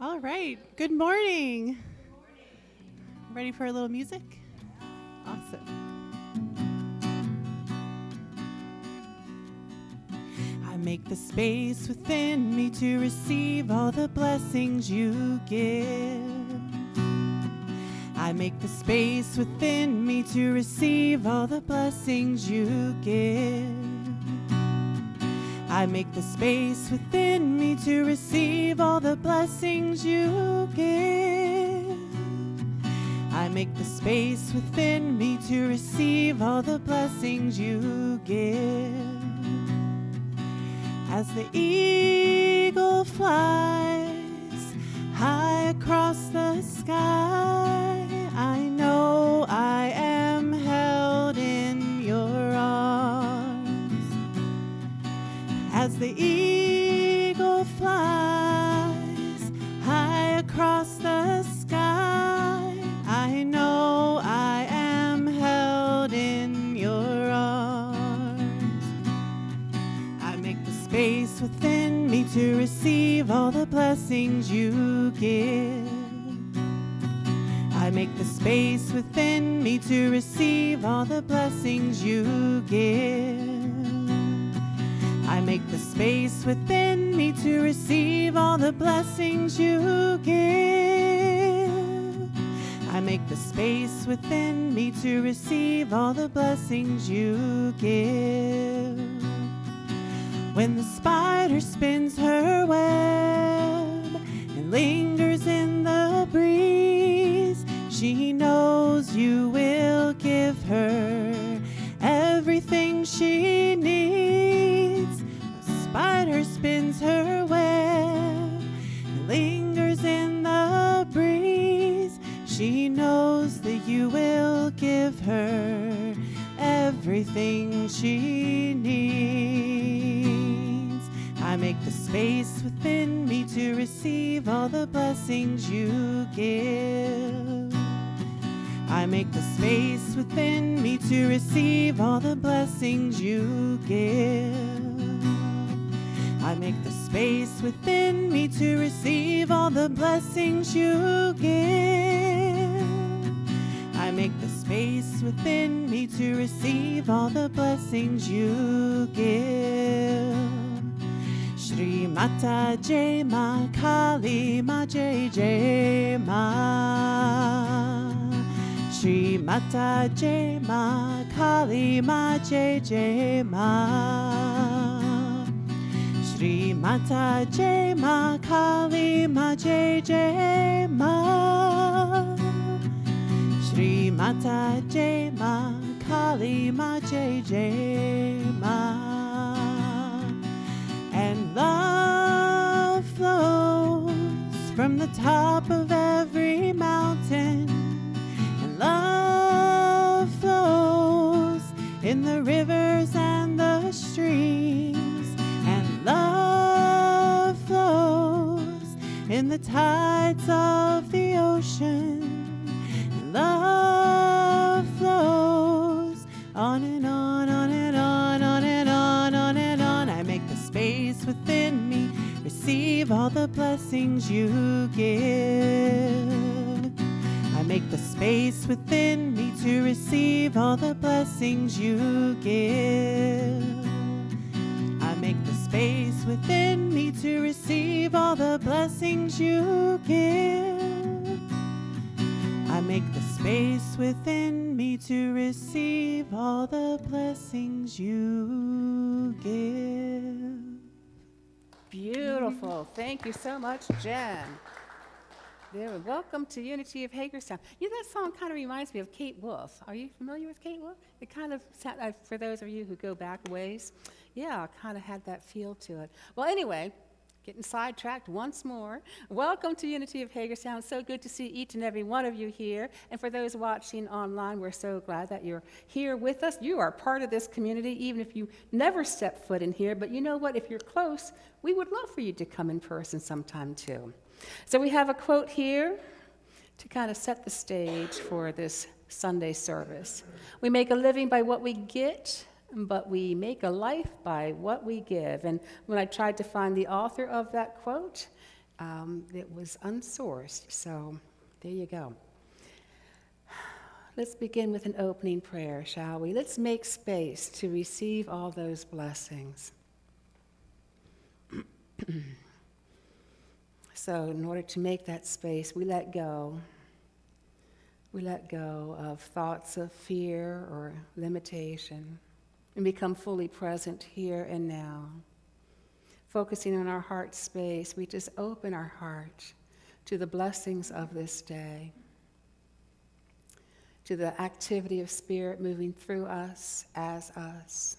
All right. Good morning. Ready for a little music? Awesome. I make the space within me to receive all the blessings you give. I make the space within me to receive all the blessings you give. I make the space within me to receive all the blessings you give. I make the space within me to receive all the blessings you give. As the eagle flies high across the sky, I know I am held in your arms. As the eagle flies high across the sky, I know I am held in your arms. I make the space within me to receive all the blessings you give. I make the space within me to receive all the blessings you give. I make the space within me to receive all the blessings you give. I make the space within me to receive all the blessings you give. When the spider spins her web and lingers in the breeze, she knows you will give her everything she needs. The spider spins her web and lingers in the breeze. She knows that you will give her everything she needs. I make the space within me to receive all the blessings you give. I make the space within me to receive all the blessings you give. I make the space within me to receive all the blessings you give. I make the space within me to receive all the blessings you give. Shri Mata Jai Ma Kali Ma Jai Jai Ma. Shri Mata Jai Ma Kali Ma Jai Jai Ma. Shri Mata Jai Ma Kali Ma Jai Jai Ma. Shri Mata Jai Ma Kali Ma Jai Jai Ma. And love flows from the top of every mountain, and love flows in the rivers and the streams, and love flows in the tides of the ocean, and love flows on and on, on and on, on and on, on and on. I make the space within me receive all the blessings you give. I make the space within me to receive all the blessings you give. I make the space within me to receive all the blessings you give. I make the space within me to receive all the blessings you give. Beautiful. Thank you so much, Jen. There, welcome to Unity of Hagerstown. You know, that song kind of reminds me of Kate Wolf. Are you familiar with Kate Wolf? It kind of, for those of you who go back ways, yeah, kind of had that feel to it. Well, anyway, getting sidetracked once more. Welcome to Unity of Hagerstown. So good to see each and every one of you here. And for those watching online, we're so glad that you're here with us. You are part of this community, even if you never step foot in here. But you know what? If you're close, we would love for you to come in person sometime too. So we have a quote here to kind of set the stage for this Sunday service. We make a living by what we get, but we make a life by what we give. And when I tried to find the author of that quote, that was unsourced. So there you go. Let's begin with an opening prayer, shall we? Let's make space to receive all those blessings. So in order to make that space, we let go. We let go of thoughts of fear or limitation and become fully present here and now. Focusing on our heart space, we just open our heart to the blessings of this day, to the activity of Spirit moving through us, as us.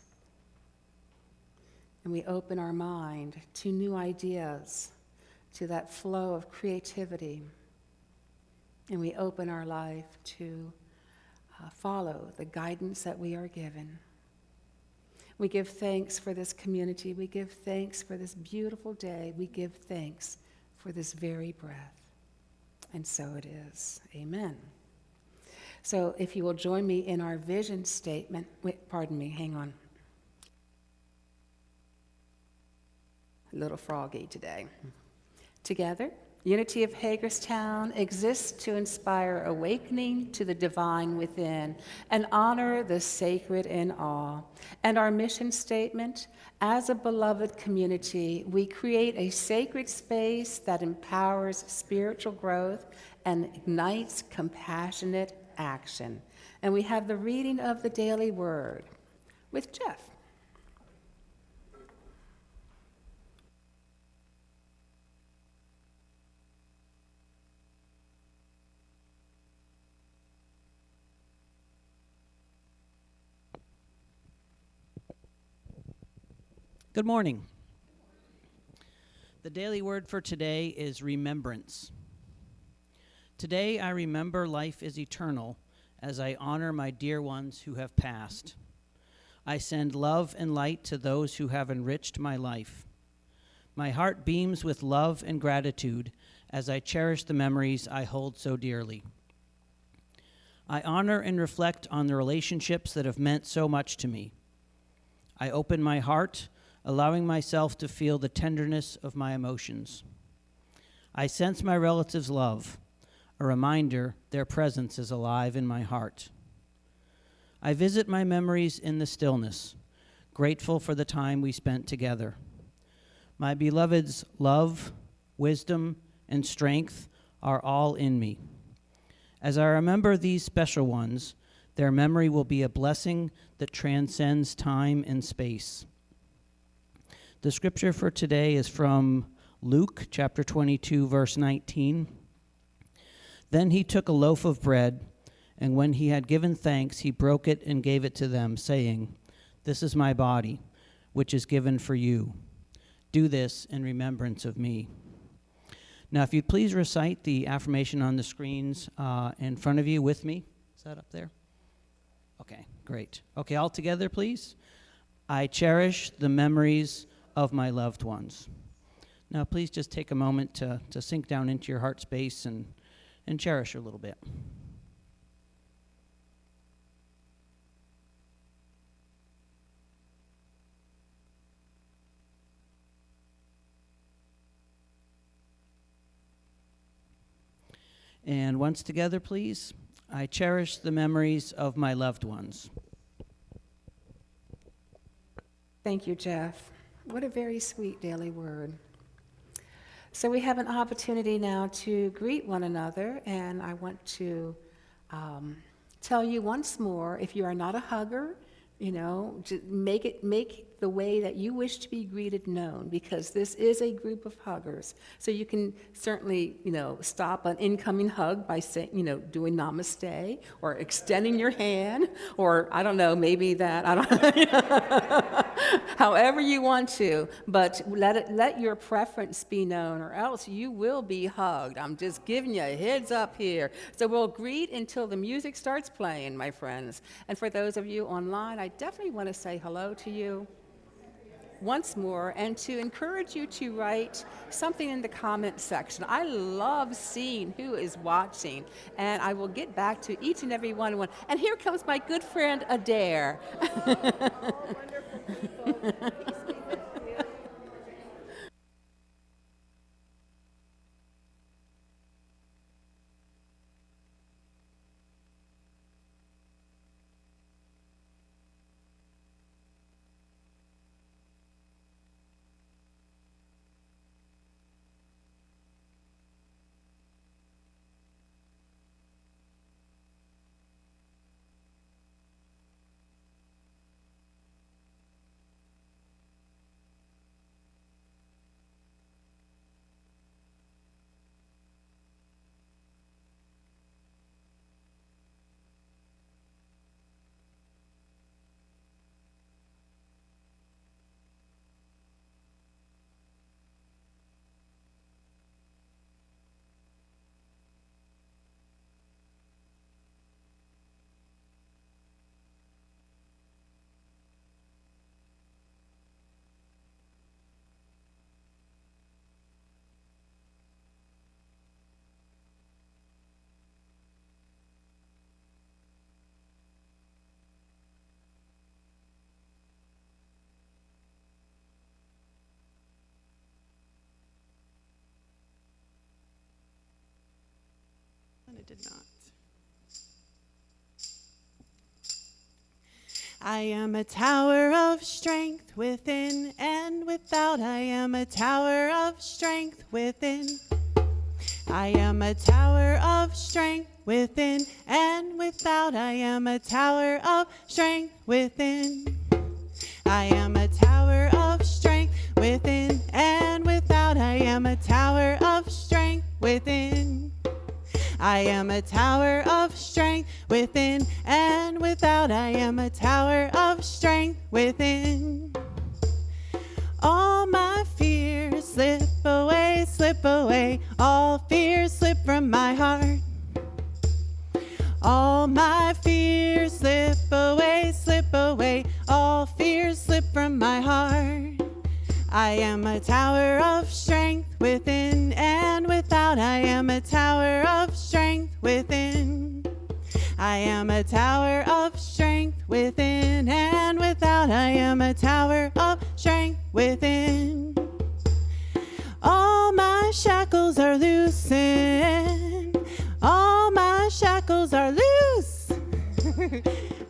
And we open our mind to new ideas, to that flow of creativity. And we open our life to follow the guidance that we are given. We give thanks for this community. We give thanks for this beautiful day. We give thanks for this very breath. And so it is. Amen. So if you will join me in our vision statement. Wait, pardon me, hang on. A little froggy today. Together, Unity of Hagerstown exists to inspire awakening to the divine within and honor the sacred in all. And our mission statement, as a beloved community, we create a sacred space that empowers spiritual growth and ignites compassionate action. And we have the reading of the daily word with Jeff. Good morning. The daily word for today is remembrance. Today I remember life is eternal as I honor my dear ones who have passed. I send love and light to those who have enriched my life. My heart beams with love and gratitude as I cherish the memories I hold so dearly. I honor and reflect on the relationships that have meant so much to me. I open my heart, allowing myself to feel the tenderness of my emotions. I sense my relatives' love, a reminder their presence is alive in my heart. I visit my memories in the stillness, grateful for the time we spent together. My beloved's love, wisdom, and strength are all in me. As I remember these special ones, their memory will be a blessing that transcends time and space. The scripture for today is from Luke chapter 22, verse 19. Then he took a loaf of bread, and when he had given thanks, he broke it and gave it to them, saying, "This is my body, which is given for you. Do this in remembrance of me." Now, if you'd please recite the affirmation on the screens in front of you with me. Is that up there? Okay, great. Okay, all together, please. I cherish the memories of my loved ones. Now, please just take a moment to sink down into your heart space and cherish a little bit. And once together, please. I cherish the memories of my loved ones. Thank you, Jeff. What a very sweet daily word. So we have an opportunity now to greet one another, and I want to tell you once more, if you are not a hugger, just make the way that you wish to be greeted known, because this is a group of huggers. So you can certainly, stop an incoming hug by saying, doing namaste or extending your hand, or I don't know, maybe that, I don't however you want to, but let your preference be known, or else you will be hugged. I'm just giving you a heads up here. So we'll greet until the music starts playing, my friends. And for those of you online, I definitely want to say hello to you once more, and to encourage you to write something in the comment section. I love seeing who is watching, and I will get back to each and every one. And here comes my good friend Adair. did not. I am a tower of strength within and without. I am a tower of strength within. I am a tower of strength within and without. I am a tower of strength within. I am a tower of strength within and without. I am a tower of strength within. I am a tower of strength within and without. I am a tower of strength within. All my fears slip away, slip away. All fears slip from my heart. All my fears slip away, slip away. All fears slip from my heart. I am a tower of strength within and without. I am a tower of strength within. I am a tower of strength within and without. I am a tower of strength within. All my shackles are loosened. All my shackles are loose.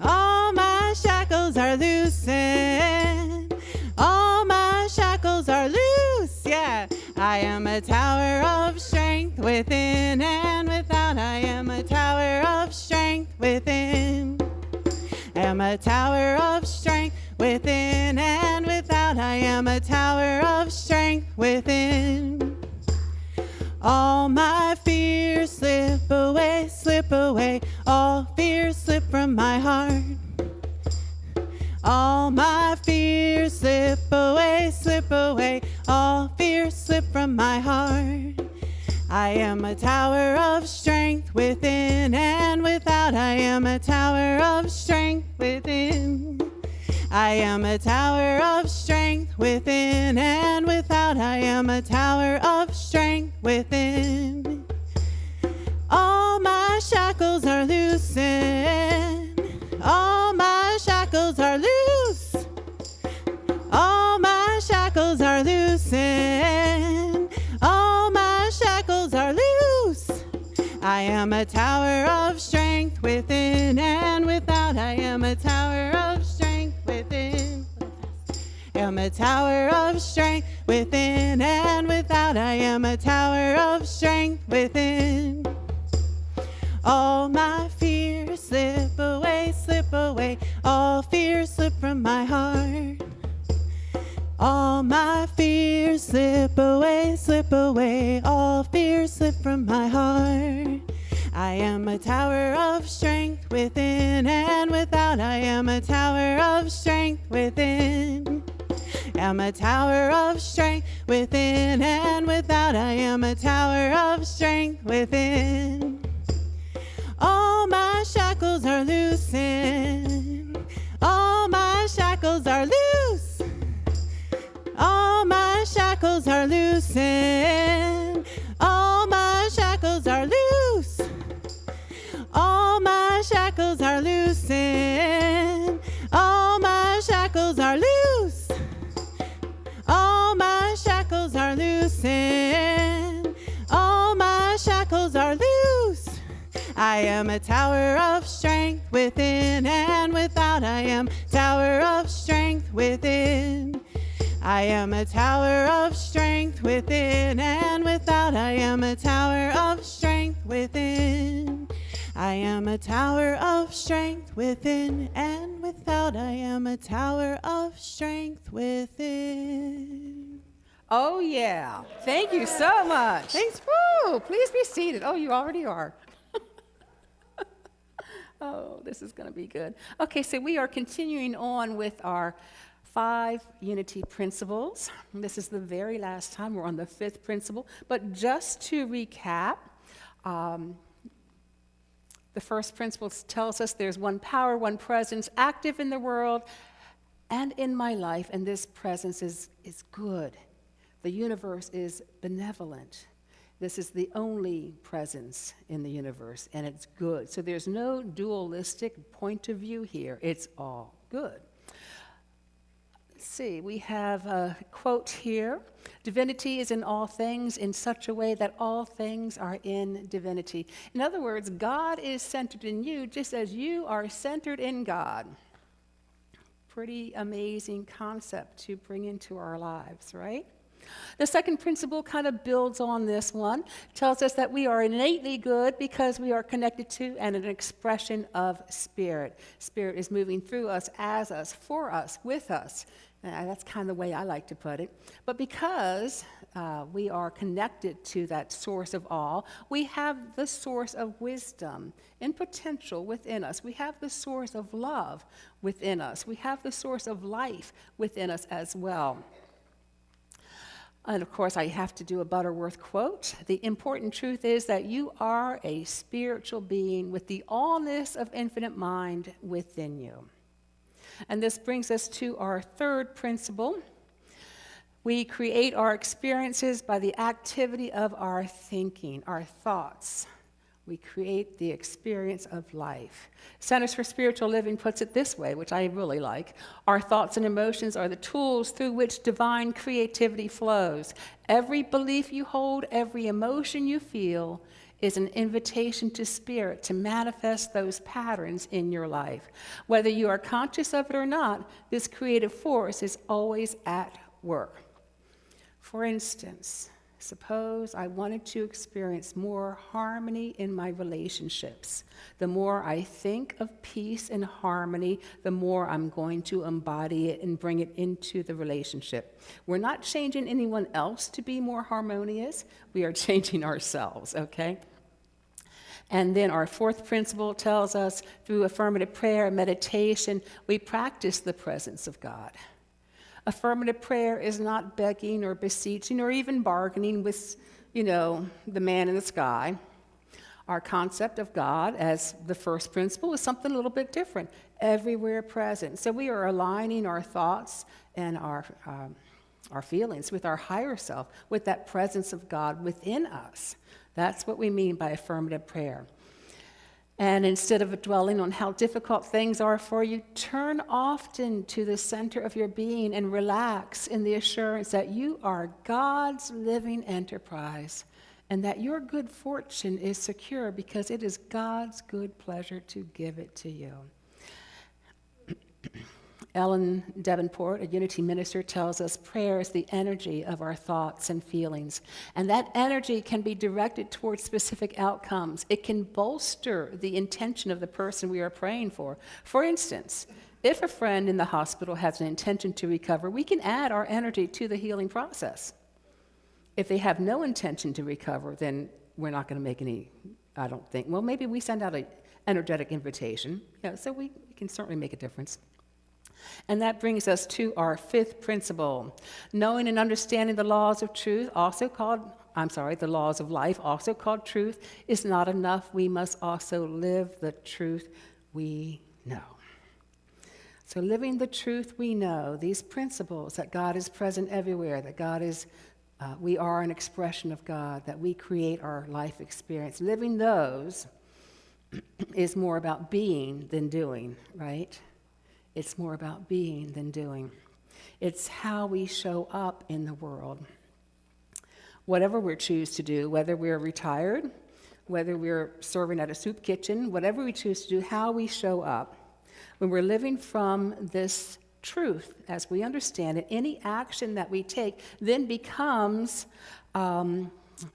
All my shackles are loosened. All my shackles are loose. Yeah. I am a tower of strength within and without. I am a tower of strength within. I am a tower of strength within and without. I am a tower of strength within. All my fears slip away, slip away. All fears slip from my heart. All my fears slip away, slip away. All fears slip from my heart. I am a tower of strength within and without. I am a tower of strength within. I am a tower of strength within and without. I am a tower of strength within. All my shackles are loosened. All my shackles are loose. All my shackles are loosened. All my shackles are loose. I am a tower of strength within and without. I am a tower of strength within. I am a tower of strength within and without. I am a tower of strength within. All my fears slip away, slip away. All fears slip from my heart. All my fears slip away, slip away. All fears slip from my heart. I am a tower of strength within and without. I am a tower of strength within. I am a tower of strength within and without. I am a tower of strength within. All my shackles are loosened. All my shackles are loose. All my shackles are loosened. All my shackles are loose. All my shackles are loosened. All my shackles are loose. All my shackles are loosened. All my shackles are loose. I am a tower of strength within and without. I am tower of strength within. I am a tower of strength within and without. I am a tower of strength within. I am a tower of strength within and without. I am a tower of strength within. Oh, yeah. Thank you so much. Thanks. Woo! Please be seated. Oh, you already are. Oh, this is going to be good. Okay, so we are continuing on with our 5 unity principles. This is the very last time. We're on the 5th principle. But just to recap, the first principle tells us there's one power, one presence, active in the world and in my life, and this presence is good. The universe is benevolent. This is the only presence in the universe, and it's good. So there's no dualistic point of view here. It's all good. see, we have a quote here. Divinity is in all things in such a way that all things are in divinity. In other words, God is centered in you just as you are centered in God. Pretty amazing concept to bring into our lives, right? The second principle kind of builds on this one, tells us that we are innately good because we are connected to and an expression of Spirit. Spirit is moving through us, as us, for us, with us. That's kind of the way I like to put it. But because we are connected to that source of all, we have the source of wisdom and potential within us. We have the source of love within us. We have the source of life within us as well. And of course, I have to do a Butterworth quote. The important truth is that you are a spiritual being with the allness of infinite mind within you. And this brings us to our third principle. We create our experiences by the activity of our thinking, our thoughts. We create the experience of life. Centers for Spiritual Living puts it this way, which I really like. Our thoughts and emotions are the tools through which divine creativity flows. Every belief you hold, every emotion you feel is an invitation to Spirit to manifest those patterns in your life. Whether you are conscious of it or not, this creative force is always at work. For instance, suppose I wanted to experience more harmony in my relationships. The more I think of peace and harmony, the more I'm going to embody it and bring it into the relationship. We're not changing anyone else to be more harmonious. We are changing ourselves, okay? And then our fourth principle tells us through affirmative prayer and meditation, we practice the presence of God. Affirmative prayer is not begging or beseeching or even bargaining with, the man in the sky. Our concept of God as the first principle is something a little bit different, everywhere present. So we are aligning our thoughts and our feelings with our higher self, with that presence of God within us. That's what we mean by affirmative prayer. And instead of dwelling on how difficult things are for you, turn often to the center of your being and relax in the assurance that you are God's living enterprise and that your good fortune is secure because it is God's good pleasure to give it to you. Ellen Davenport, a Unity minister, tells us prayer is the energy of our thoughts and feelings. And that energy can be directed towards specific outcomes. It can bolster the intention of the person we are praying for. For instance, if a friend in the hospital has an intention to recover, we can add our energy to the healing process. If they have no intention to recover, then we're not going to make any, I don't think. Well, maybe we send out an energetic invitation. So we can certainly make a difference. And that brings us to our fifth principle. Knowing and understanding the laws of truth, the laws of life, also called truth, is not enough. We must also live the truth we know. So living the truth we know, these principles that God is present everywhere, that we are an expression of God, that we create our life experience. Living those is more about being than doing, right? It's more about being than doing. It's how we show up in the world. Whatever we choose to do, whether we're retired, whether we're serving at a soup kitchen, whatever we choose to do, how we show up. When we're living from this truth, as we understand it, any action that we take then becomes,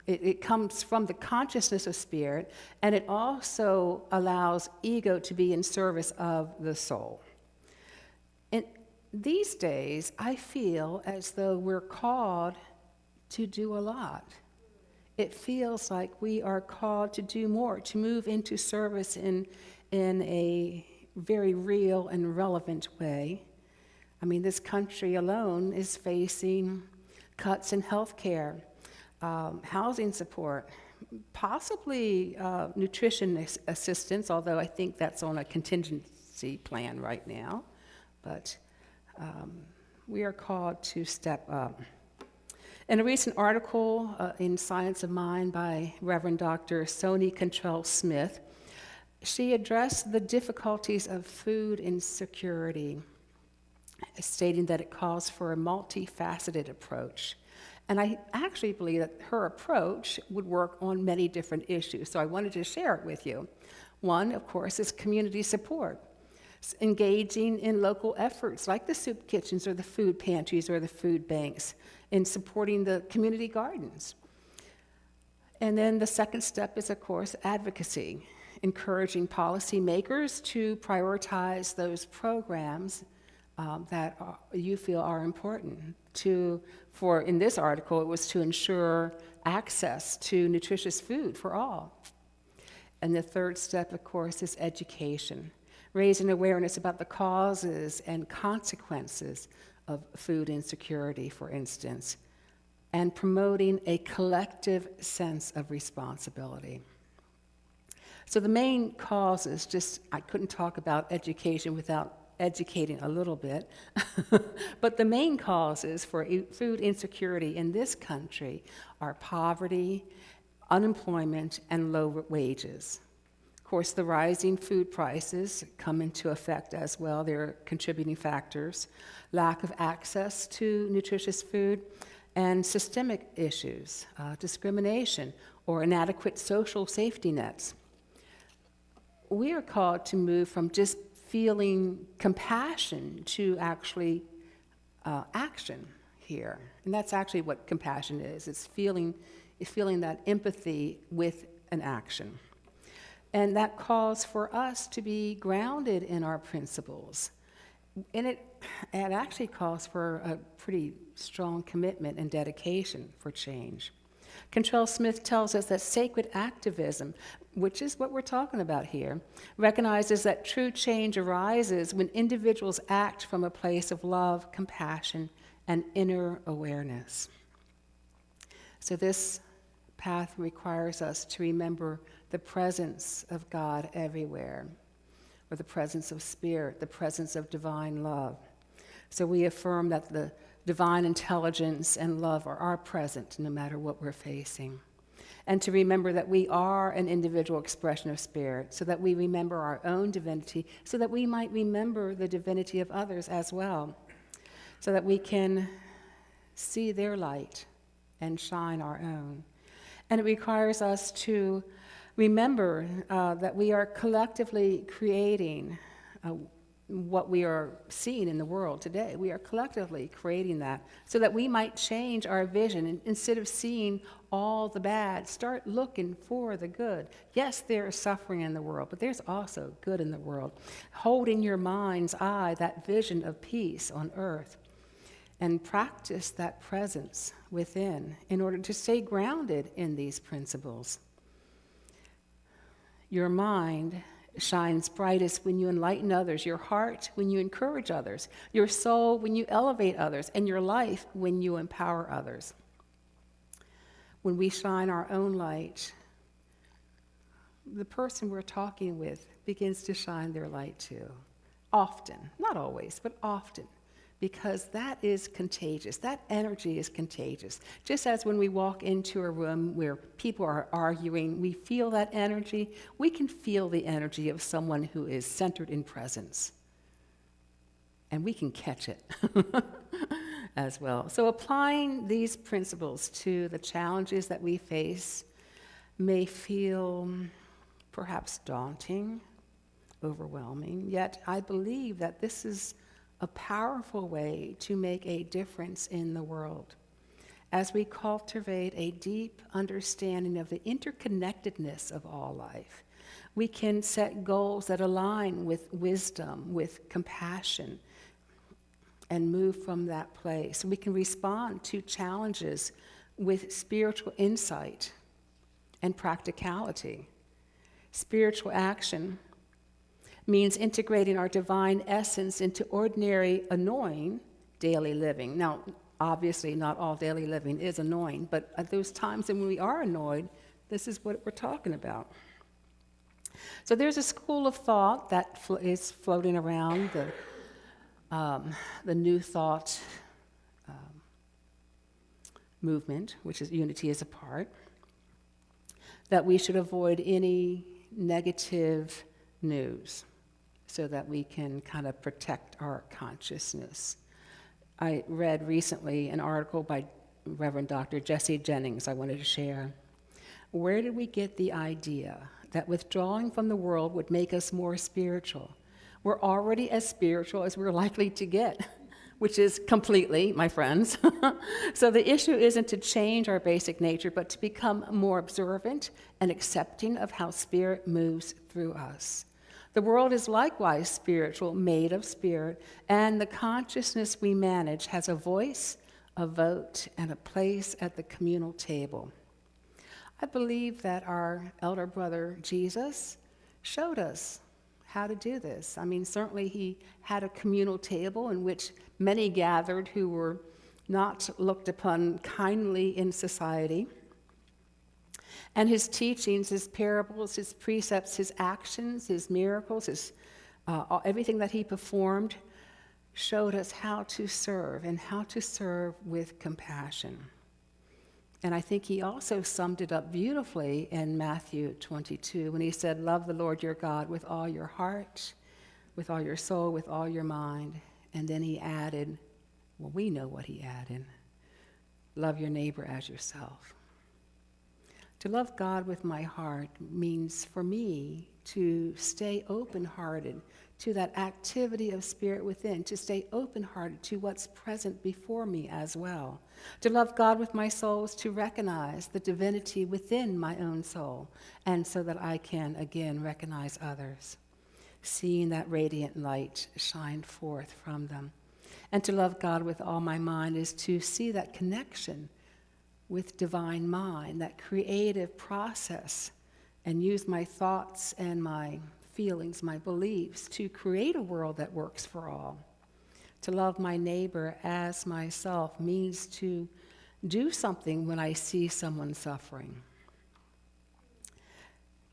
it comes from the consciousness of Spirit, and it also allows ego to be in service of the soul. And these days, I feel as though we're called to do a lot. It feels like we are called to do more, to move into service in a very real and relevant way. I mean, this country alone is facing cuts in health care, housing support, possibly nutrition assistance, although I think that's on a contingency plan right now. But we are called to step up. In a recent article in Science of Mind by Reverend Dr. Soni Cantrell Smith, she addressed the difficulties of food insecurity. stating that it calls for a multifaceted approach. And I actually believe that her approach would work on many different issues, so I wanted to share it with you. One, of course, is community support, engaging in local efforts like the soup kitchens or the food pantries or the food banks, in supporting the community gardens. And then the second step is, of course, advocacy, encouraging policymakers to prioritize those programs that you feel are important. In this article, it was to ensure access to nutritious food for all. And the third step, of course, is education, raising awareness about the causes and consequences of food insecurity, for instance, and promoting a collective sense of responsibility. So the main causes, I couldn't talk about education without educating a little bit, but the main causes for food insecurity in this country are poverty, unemployment, and low wages. Of course, the rising food prices come into effect as well. They're contributing factors. Lack of access to nutritious food, and systemic issues, discrimination, or inadequate social safety nets. We are called to move from just feeling compassion to actually action here. And that's actually what compassion is. It's feeling that empathy with an action. And that calls for us to be grounded in our principles. And it actually calls for a pretty strong commitment and dedication for change. Contrell Smith tells us that sacred activism, which is what we're talking about here, recognizes that true change arises when individuals act from a place of love, compassion, and inner awareness. So this path requires us to remember the presence of God everywhere, or the presence of spirit, the presence of divine love. So we affirm that the divine intelligence and love are present no matter what we're facing. And to remember that we are an individual expression of spirit, so that we remember our own divinity, so that we might remember the divinity of others as well, so that we can see their light and shine our own. And it requires us to remember that we are collectively creating what we are seeing in the world today. We are collectively creating that so that we might change our vision. And instead of seeing all the bad, start looking for the good. Yes, there is suffering in the world, but there's also good in the world. Hold in your mind's eye that vision of peace on earth and practice that presence within in order to stay grounded in these principles. Your mind shines brightest when you enlighten others, your heart when you encourage others, your soul when you elevate others, and your life when you empower others. When we shine our own light, the person we're talking with begins to shine their light too. Often, not always, but often, because that is contagious. That energy is contagious. Just as when we walk into a room where people are arguing, we feel that energy, we can feel the energy of someone who is centered in presence. And we can catch it as well. So applying these principles to the challenges that we face may feel perhaps daunting, overwhelming, yet I believe that this is a powerful way to make a difference in the world. As we cultivate a deep understanding of the interconnectedness of all life, we can set goals that align with wisdom, with compassion, and move from that place. We can respond to challenges with spiritual insight and practicality. Spiritual action means integrating our divine essence into ordinary, annoying daily living. Now, obviously, not all daily living is annoying, but at those times when we are annoyed, this is what we're talking about. So there's a school of thought that is floating around, the New Thought movement, which is Unity is a part, that we should avoid any negative news. so that we can kind of protect our consciousness. I read recently an article by Reverend Dr. Jesse Jennings I wanted to share. Where did we get the idea that withdrawing from the world would make us more spiritual? We're already as spiritual as we're likely to get, which is completely, my friends. So the issue isn't to change our basic nature, but to become more observant and accepting of how spirit moves through us. The world is likewise spiritual, made of spirit, and the consciousness we manage has a voice, a vote, and a place at the communal table. I believe that our elder brother Jesus showed us how to do this. I mean, certainly he had a communal table in which many gathered who were not looked upon kindly in society. And his teachings, his parables, his precepts, his actions, his miracles, everything that he performed showed us how to serve and how to serve with compassion. And I think he also summed it up beautifully in Matthew 22 when he said, love the Lord your God with all your heart, with all your soul, with all your mind. And then he added, well, we know what he added, love your neighbor as yourself. To love God with my heart means for me to stay open-hearted to that activity of spirit within, to stay open-hearted to what's present before me as well. To love God with my soul is to recognize the divinity within my own soul, and so that I can, again, recognize others, seeing that radiant light shine forth from them. And to love God with all my mind is to see that connection with divine mind, that creative process, and use my thoughts and my feelings, my beliefs, to create a world that works for all. To love my neighbor as myself means to do something when I see someone suffering.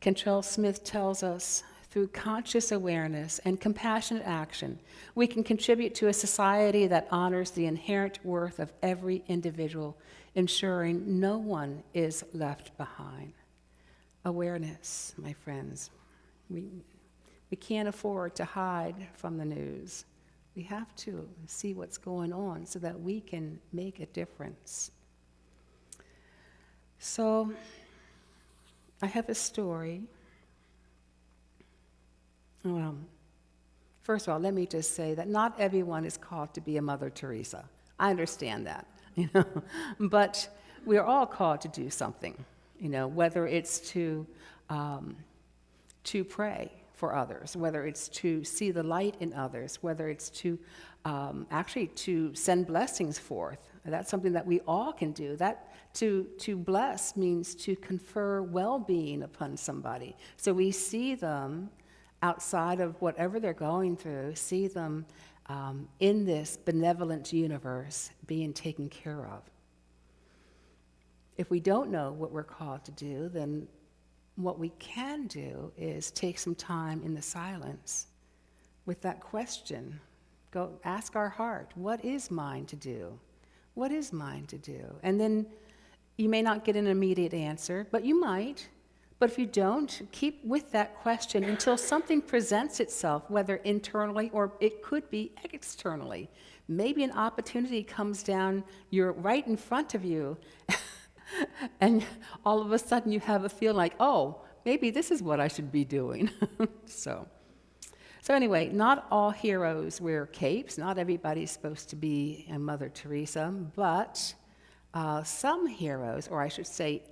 Cantrell Smith tells us, through conscious awareness and compassionate action, we can contribute to a society that honors the inherent worth of every individual, ensuring no one is left behind. Awareness, my friends. We can't afford to hide from the news. We have to see what's going on so that we can make a difference. So, I have a story. Well, first of all, let me just say that not everyone is called to be a Mother Teresa. I understand that, but we are all called to do something, whether it's to pray for others, whether it's to see the light in others, whether it's to actually to send blessings forth. That's something that we all can do. That to bless means to confer well-being upon somebody. So we see them outside of whatever they're going through, see them in this benevolent universe being taken care of. If we don't know what we're called to do, then what we can do is take some time in the silence with that question. Go ask our heart, what is mine to do? What is mine to do? And then you may not get an immediate answer, but you might. But if you don't, keep with that question until something presents itself, whether internally or it could be externally. Maybe an opportunity comes down, you're right in front of you, and all of a sudden you have a feel like, oh, maybe this is what I should be doing. So anyway, not all heroes wear capes. Not everybody's supposed to be a Mother Teresa, but some heroes, or I should say,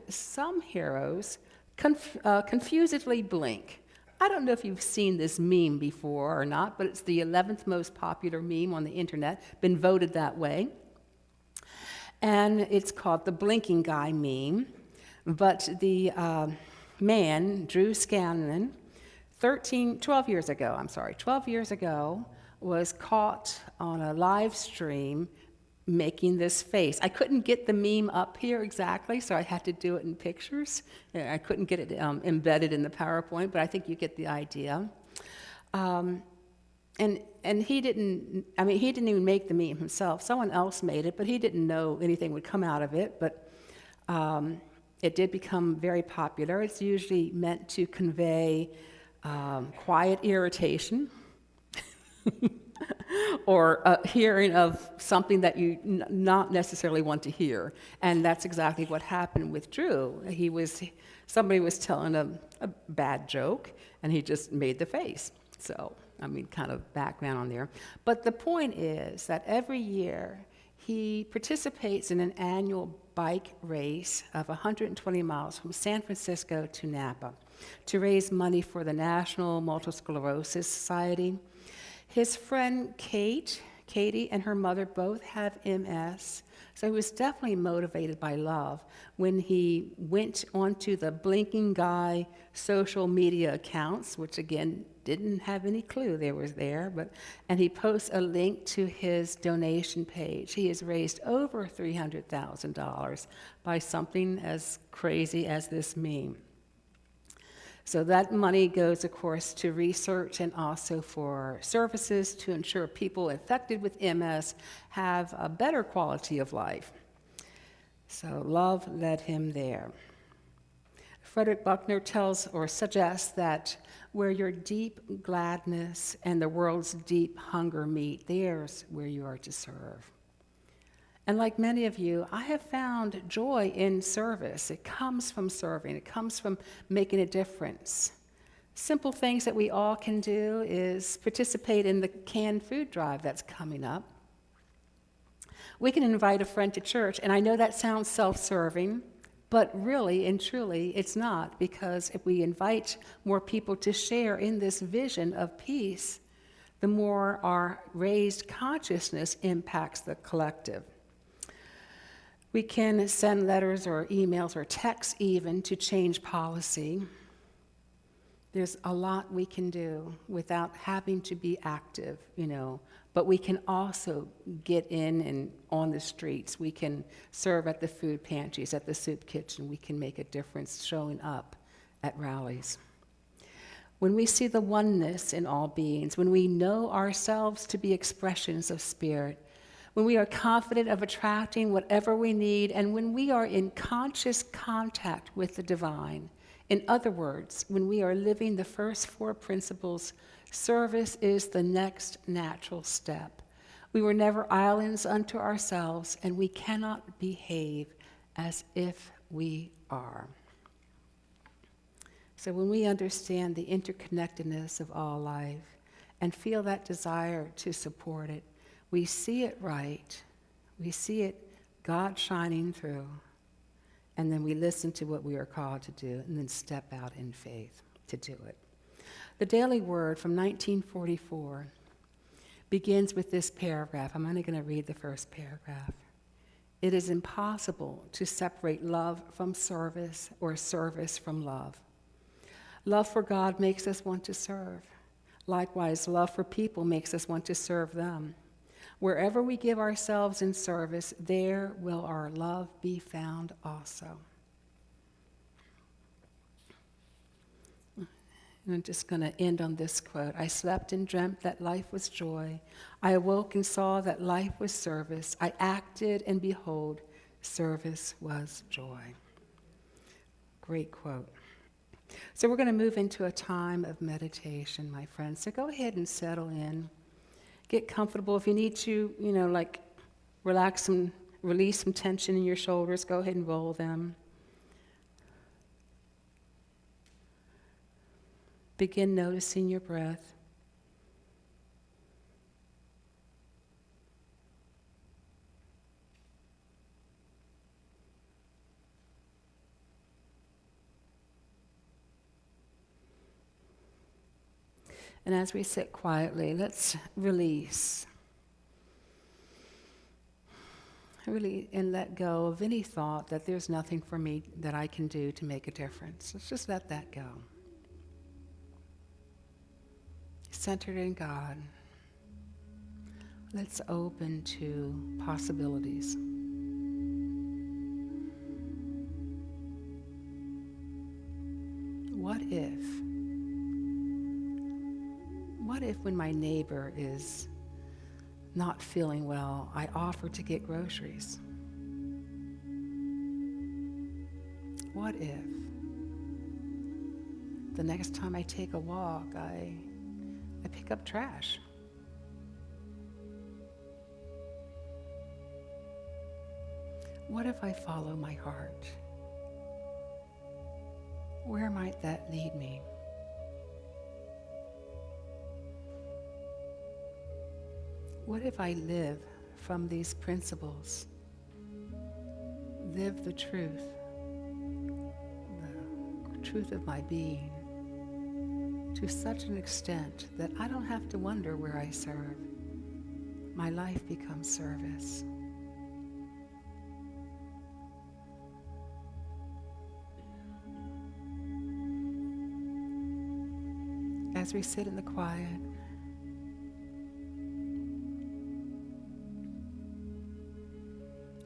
some heroes confusedly blink. I don't know if you've seen this meme before or not, but it's the 11th most popular meme on the internet, been voted that way. And it's called the Blinking Guy meme. But the man, Drew Scanlon, 12 years ago, was caught on a live stream making this face. I couldn't get the meme up here exactly, so I had to do it in pictures. I couldn't get it embedded in the PowerPoint, but I think you get the idea. And he didn't even make the meme himself. Someone else made it, but he didn't know anything would come out of it. But it did become very popular. It's usually meant to convey quiet irritation, or a hearing of something that you not necessarily want to hear. And that's exactly what happened with Drew. Somebody was telling a bad joke, and he just made the face. So, I mean, kind of background on there. But the point is that every year he participates in an annual bike race of 120 miles from San Francisco to Napa to raise money for the National Multiple Sclerosis Society. His friend Katie, and her mother both have MS, so he was definitely motivated by love when he went onto the Blinking Guy social media accounts, which again didn't have any clue they were there, and he posts a link to his donation page. He has raised over $300,000 by something as crazy as this meme. So that money goes, of course, to research and also for services to ensure people affected with MS have a better quality of life. So love led him there. Frederick Buechner tells or suggests that where your deep gladness and the world's deep hunger meet, there's where you are to serve. And like many of you, I have found joy in service. It comes from serving. It comes from making a difference. Simple things that we all can do is participate in the canned food drive that's coming up. We can invite a friend to church, and I know that sounds self-serving, but really and truly it's not, because if we invite more people to share in this vision of peace, the more our raised consciousness impacts the collective. We can send letters or emails or texts even to change policy. There's a lot we can do without having to be active, but we can also get in and on the streets. We can serve at the food pantries, at the soup kitchen. We can make a difference showing up at rallies. When we see the oneness in all beings, when we know ourselves to be expressions of spirit, when we are confident of attracting whatever we need, and when we are in conscious contact with the divine. In other words, when we are living the first four principles, service is the next natural step. We were never islands unto ourselves, and we cannot behave as if we are. So when we understand the interconnectedness of all life and feel that desire to support it, we see it right, we see it, God shining through, and then we listen to what we are called to do and then step out in faith to do it. The Daily Word from 1944 begins with this paragraph. I'm only going to read the first paragraph. It is impossible to separate love from service or service from love. Love for God makes us want to serve. Likewise, love for people makes us want to serve them. Wherever we give ourselves in service, there will our love be found also. And I'm just going to end on this quote. I slept and dreamt that life was joy. I awoke and saw that life was service. I acted and behold, service was joy. Great quote. So we're going to move into a time of meditation, my friends. So go ahead and settle in. Get comfortable. If you need to, relax and release some tension in your shoulders, go ahead and roll them. Begin noticing your breath. And as we sit quietly, let's release. Really, and let go of any thought that there's nothing for me that I can do to make a difference. Let's just let that go. Centered in God. Let's open to possibilities. What if when my neighbor is not feeling well, I offer to get groceries? What if The next time I take a walk, I pick up trash. What if I follow my heart? Where might that lead me? What if I live from these principles? Live the truth of my being, to such an extent that I don't have to wonder where I serve. My life becomes service. As we sit in the quiet,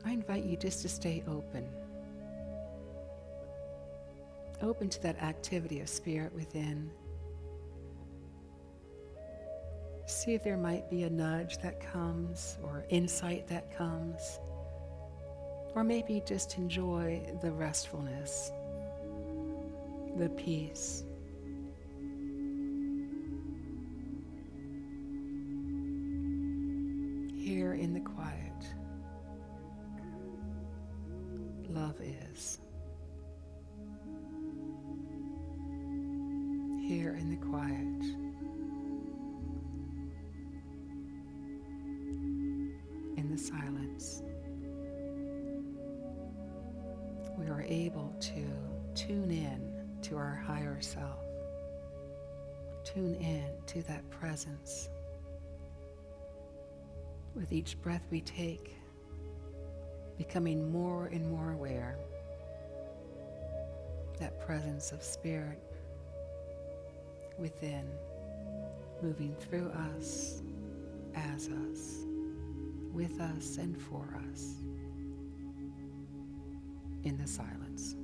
I invite you just to stay open. Open to that activity of spirit within. See if there might be a nudge that comes, or insight that comes, or maybe just enjoy the restfulness, the peace. Here in the quiet, love is. Here in the quiet, in the silence, we are able to tune in to our higher self, tune in to that presence. With each breath we take, becoming more and more aware, that presence of spirit within, moving through us, as us, with us and for us, in the silence.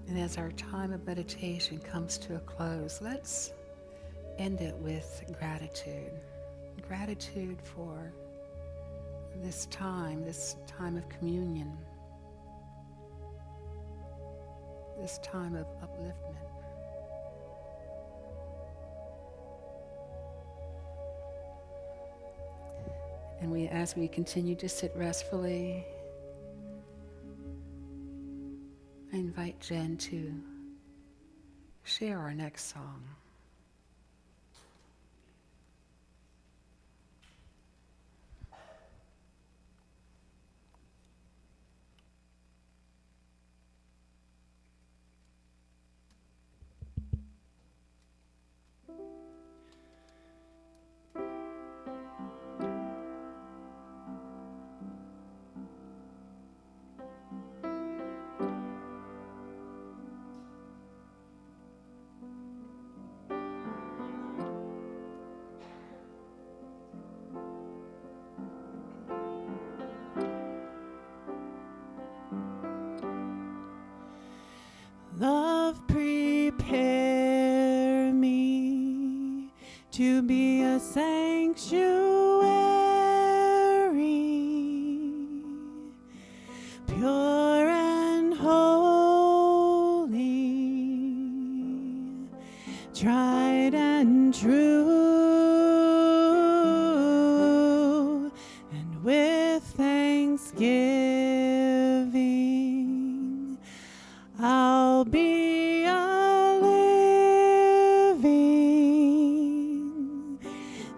And as our time of meditation comes to a close, let's end it with gratitude. Gratitude for this time of communion, this time of upliftment. And as we continue to sit restfully, I invite Jen to share our next song. to be a sanctuary, pure and holy, tried and true, and with thanksgiving, I'll be a living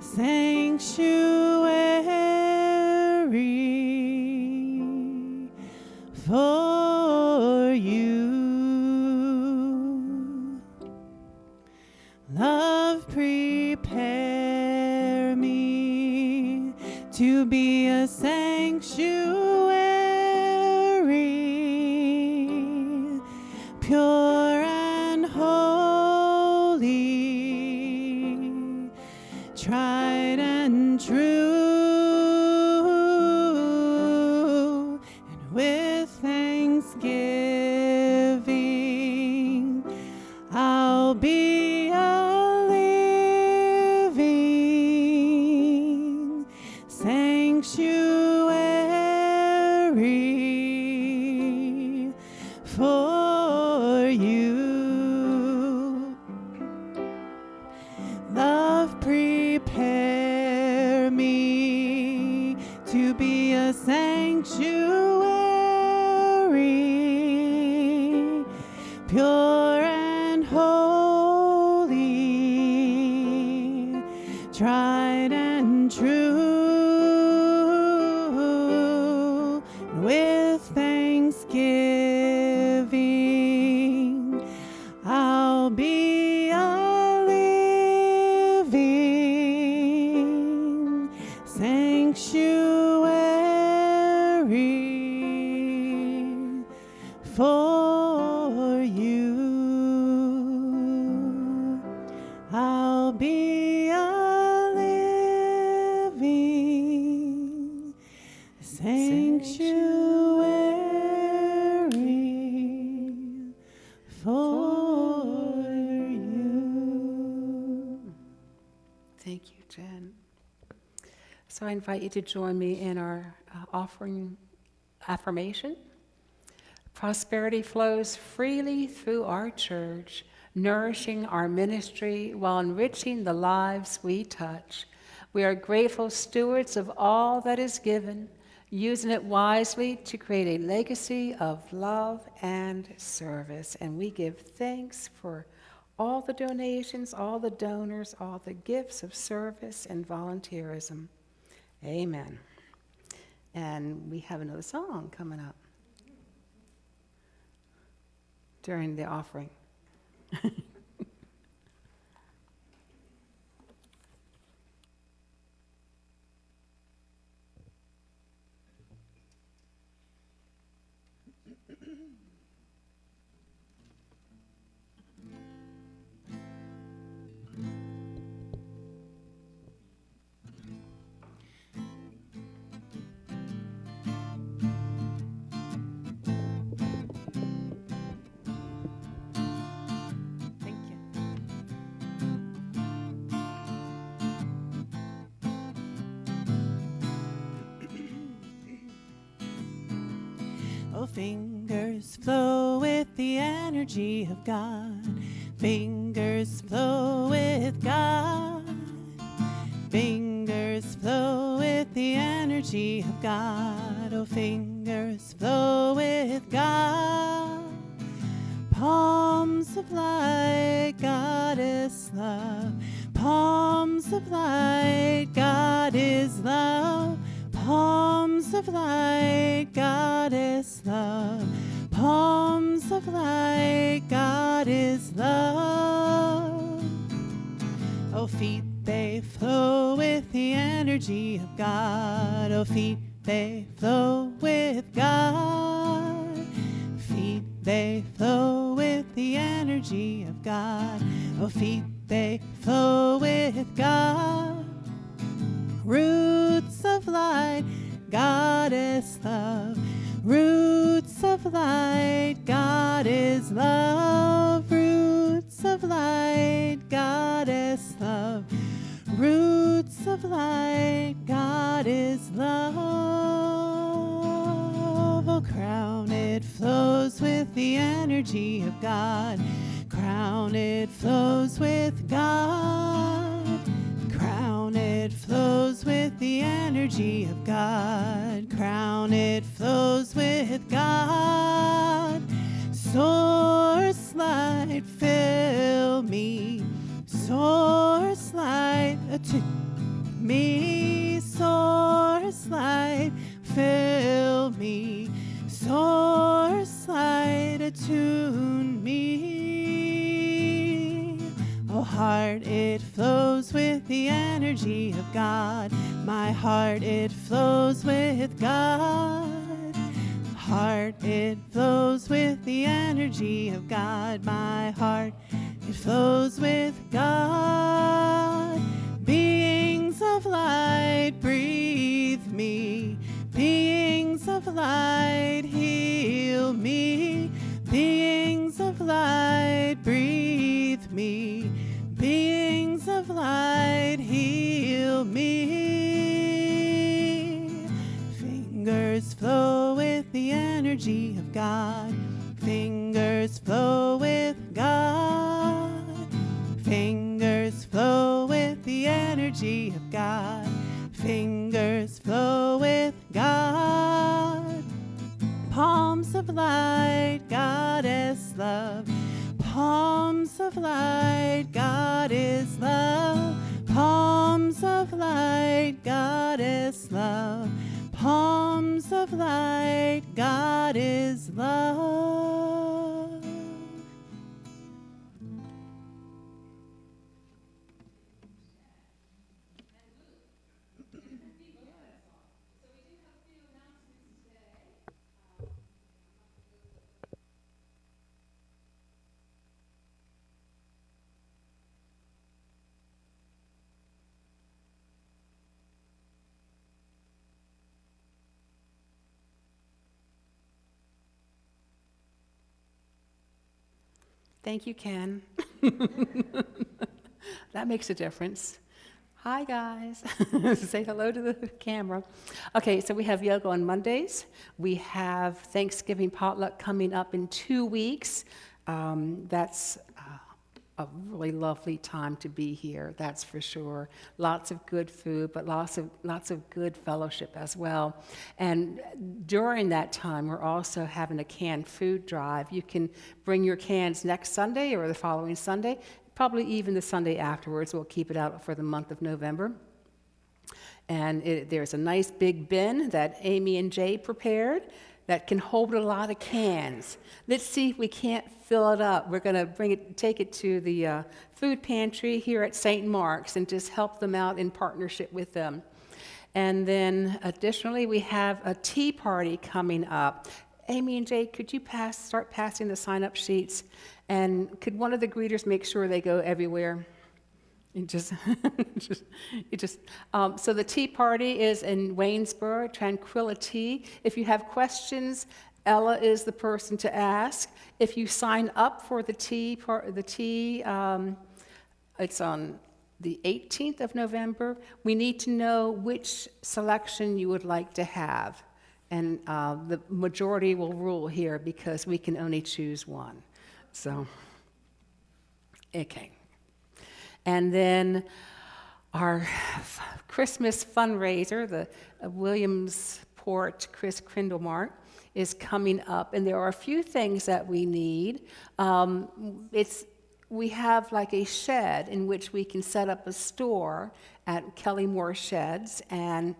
sanctuary for you. Love, prepare me to be a sanctuary, pure and holy, tried and true, and with thanksgiving, I'll be a living sanctuary for you. Love, prepare me to be a sanctuary, pure and holy, tried and true, with thanksgiving, I'll be a living sanctuary for you. I'll be a living sanctuary for you. Thank you, Jen. So I invite you to join me in our offering affirmation. Prosperity flows freely through our church, nourishing our ministry while enriching the lives we touch. We are grateful stewards of all that is given, using it wisely to create a legacy of love and service. And we give thanks for all the donations, all the donors, all the gifts of service and volunteerism. Amen. And we have another song coming up during the offering. Thank you. Oh, fingers flow with the energy of God. Fingers flow with God. Fingers flow with the energy of God. Oh, fingers flow with God. Palms of light, God is love. Palms of light, God is love. Palms of light, God is love. Palms of light, God is love. Oh, feet, they flow with the energy of God. Oh, feet, they flow with God. Feet, they flow with the energy of God. Oh, feet, they flow with God. Roots of light, God is love. Roots of light, God is love. Roots of light, God is love. Roots of light, God is love. Oh, crown, it flows with the energy of God. Crown, it flows with God. Crown, it flows with the energy of God. Crown, it flows with God. Source light, fill me. Source light, attune me. Source light, fill me. Source light, attune me. Oh, heart, it flows with the energy of God. My heart, it flows with God. Heart, it flows with the energy of God. My heart, it flows with God. Beings of light, breathe me. Beings of light, heal me. Beings of light, breathe me. Beings of light, heal me. Fingers flow with the energy of God. Fingers flow with God. Fingers flow with the energy of God. Fingers flow with God. Palms of light, Goddess love. Palms of light, God is love. Palms of light, Goddess love. Palms of light, God is love. Thank you, Ken. That makes a difference. Hi, guys. Say hello to the camera. Okay, so we have yoga on Mondays. We have Thanksgiving potluck coming up in 2 weeks. That's a really lovely time to be here, that's for sure. Lots of good food, but lots of good fellowship as well. And during that time, we're also having a canned food drive. You can bring your cans next Sunday or the following Sunday, probably even the Sunday afterwards. We'll keep it out for the month of November. And there's a nice big bin that Amy and Jay prepared that can hold a lot of cans. Let's see if we can't fill it up. We're gonna take it to the food pantry here at St. Mark's and just help them out in partnership with them. And then additionally, we have a tea party coming up. Amy and Jay, could you start passing the sign-up sheets? And could one of the greeters make sure they go everywhere? So the tea party is in Waynesboro, Tranquility. If you have questions, Ella is the person to ask. If you sign up for the tea, it's on the 18th of November. We need to know which selection you would like to have. And the majority will rule here because we can only choose one. So, okay. And then our Christmas fundraiser, the Williamsport Chris Krindlemart, is coming up. And there are a few things that we need. We have like a shed in which we can set up a store at Kelly Moore Sheds. And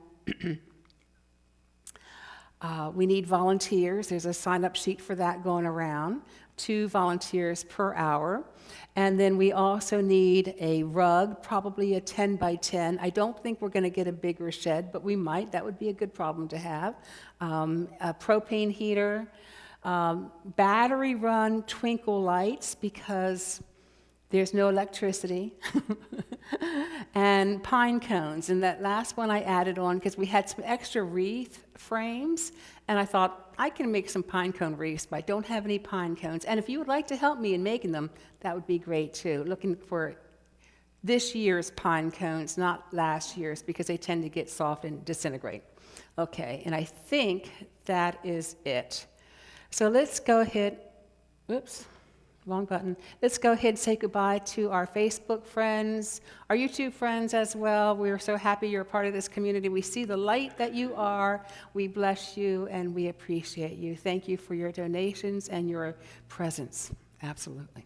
we need volunteers. There's a sign-up sheet for that going around. 2 volunteers per hour. And then we also need a rug, probably a 10 by 10. I don't think we're going to get a bigger shed, but we might. That would be a good problem to have. A propane heater, battery-run twinkle lights because there's no electricity, and pine cones. And that last one I added on because we had some extra wreath frames, and I thought, I can make some pine cone wreaths, but I don't have any pine cones. And if you would like to help me in making them, that would be great too. Looking for this year's pine cones, not last year's, because they tend to get soft and disintegrate. Okay, and I think that is it. So let's go ahead, whoops, wrong button. Let's go ahead and say goodbye to our Facebook friends, our YouTube friends as well. We are so happy you're a part of this community. We see the light that you are. We bless you and we appreciate you. Thank you for your donations and your presence. Absolutely.